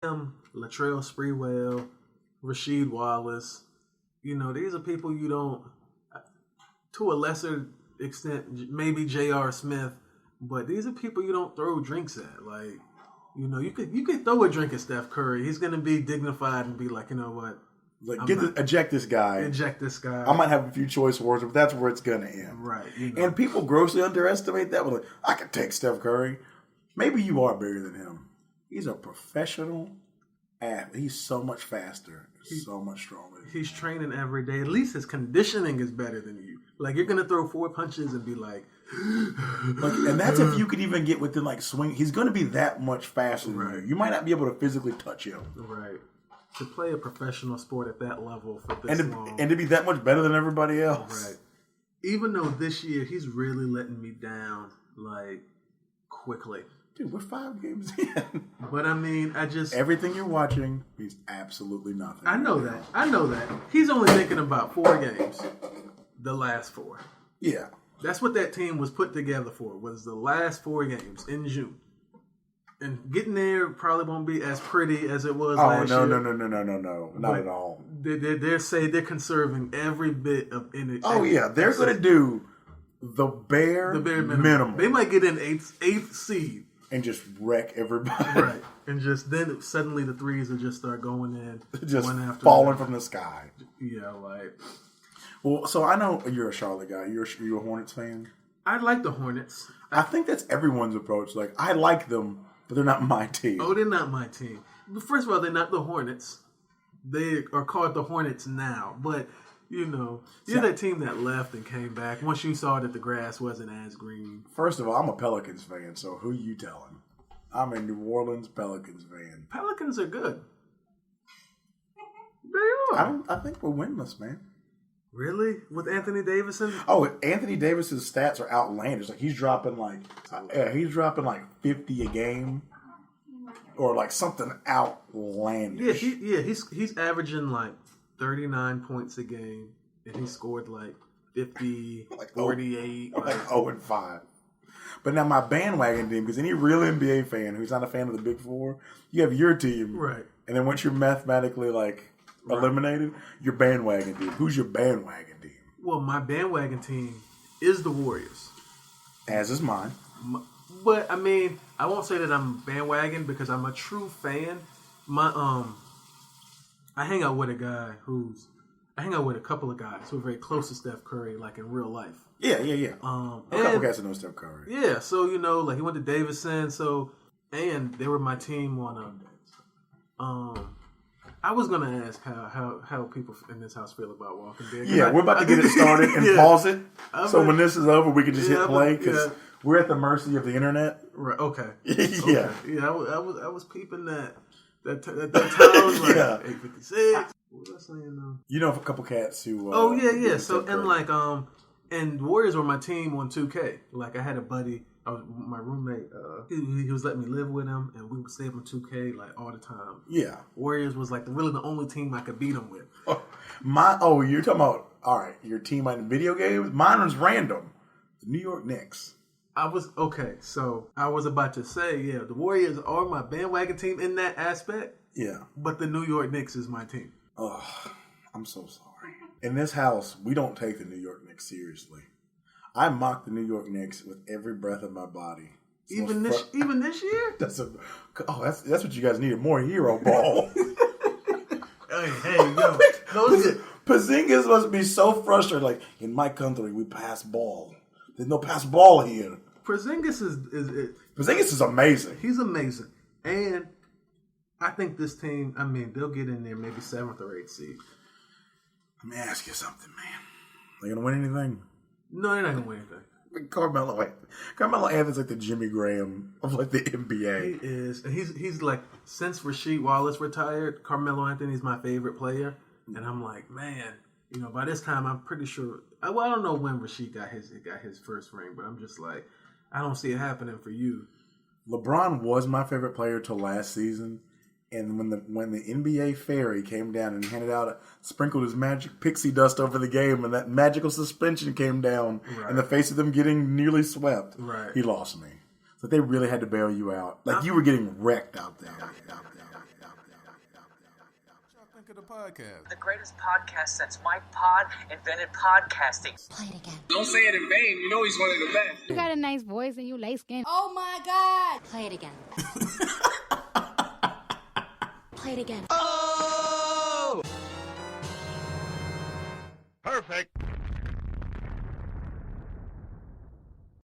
Latrell Sprewell, Rasheed Wallace. These are people you don't, to a lesser extent, maybe J.R. Smith, but these are people you don't throw drinks at. Like, you could throw a drink at Steph Curry. He's going to be dignified and be like, you know what? Like, eject this guy. Eject this guy. I might have a few choice words, but that's where it's going to end. Right. And people grossly underestimate that. Like, I could take Steph Curry. Maybe you are bigger than him. He's a professional athlete. He's so much faster, so much stronger. He's training every day. At least his conditioning is better than you. Like, you're going to throw 4 punches and be like... and that's if you could even get within, like, swing. He's going to be that much faster than you. You might not be able to physically touch him. Right. To play a professional sport at that level for this long. And to be that much better than everybody else. Right. Even though this year he's really letting me down, like, quickly. Dude, we're 5 games in. But I mean, everything you're watching means absolutely nothing. I know that. He's only thinking about 4 games. The last 4. Yeah. That's what that team was put together for, was the last 4 games in June. And getting there probably won't be as pretty as it was last year. No. Not at all. They're conserving every bit of energy. Oh, yeah. They're going to do the bare minimum. They might get in 8th seed. And just wreck everybody. Right. And just then suddenly the threes will just start going in. Just one after falling from the sky. Yeah, like... Well, so I know you're a Charlotte guy. You're a Hornets fan? I like the Hornets. I think that's everyone's approach. Like, I like them, but they're not my team. Oh, they're not my team. But first of all, they're not the Hornets. They are called the Hornets now. But, you're that team that left and came back once you saw that the grass wasn't as green. First of all, I'm a Pelicans fan, so who you telling? I'm a New Orleans Pelicans fan. Pelicans are good. They are. I think we're winless, man. Really? With Anthony Davidson? Oh, Anthony Davison's stats are outlandish. Like, he's dropping like 50 a game, or like something outlandish. He's averaging like 39 points a game, and he scored like 50, like 48, like 0-5. But now my bandwagon team, because any real NBA fan who's not a fan of the Big Four, you have your team, right? And then once you're mathematically eliminated, your bandwagon team. Who's your bandwagon team? Well, my bandwagon team is the Warriors. As is mine. But I mean, I won't say that I'm bandwagon because I'm a true fan. I hang out with a couple of guys who are very close to Steph Curry, like in real life. Yeah. A couple guys that know Steph Curry. Yeah, so like he went to Davidson, and they were my team on I was gonna ask how people in this house feel about Walking Dead. Yeah, we're about to get it started and pause it. So when this is over, we can just hit play because we're at the mercy of the internet. Right. Okay. Yeah. Yeah. I was peeping that time was like 8:56. What was I saying though? You know, a couple cats who. Yeah. So and Warriors were my team on 2K. Like I had a buddy. My roommate, he was letting me live with him, and we would stay up on 2K like all the time. Yeah, Warriors was like really the only team I could beat him with. You're talking about your team in video games. Mine was random. The New York Knicks. So I was about to say, the Warriors are my bandwagon team in that aspect. Yeah, but the New York Knicks is my team. Oh, I'm so sorry. In this house, we don't take the New York Knicks seriously. I mock the New York Knicks with every breath of my body. Even this year? That's what you guys needed, more hero ball. hey, yo. Porzingis must be so frustrated. Like, in my country, we pass ball. There's no pass ball here. Porzingis is amazing. He's amazing. And I think this team, they'll get in there maybe 7th or 8th seed. Let me ask you something, man. Are they going to win anything? No, they're not going to win anything. Carmelo Anthony's like the Jimmy Graham of like the NBA. He is. And he's like, since Rasheed Wallace retired, Carmelo Anthony's my favorite player. And I'm like, man, by this time I'm pretty sure. I don't know when Rasheed got his first ring, but I'm just like, I don't see it happening for you. LeBron was my favorite player till last season. And when the NBA fairy came down and sprinkled his magic pixie dust over the game, and that magical suspension came down in the face of them getting nearly swept, he lost me. So they really had to bail you out. Like, you were getting wrecked out there. at the podcast. The greatest podcast since Mike Pod invented podcasting. Play it again. Don't say it in vain. You know he's one of the best. You got a nice voice and you light skin. Oh my God! Play it again. Play it again. Oh! Perfect.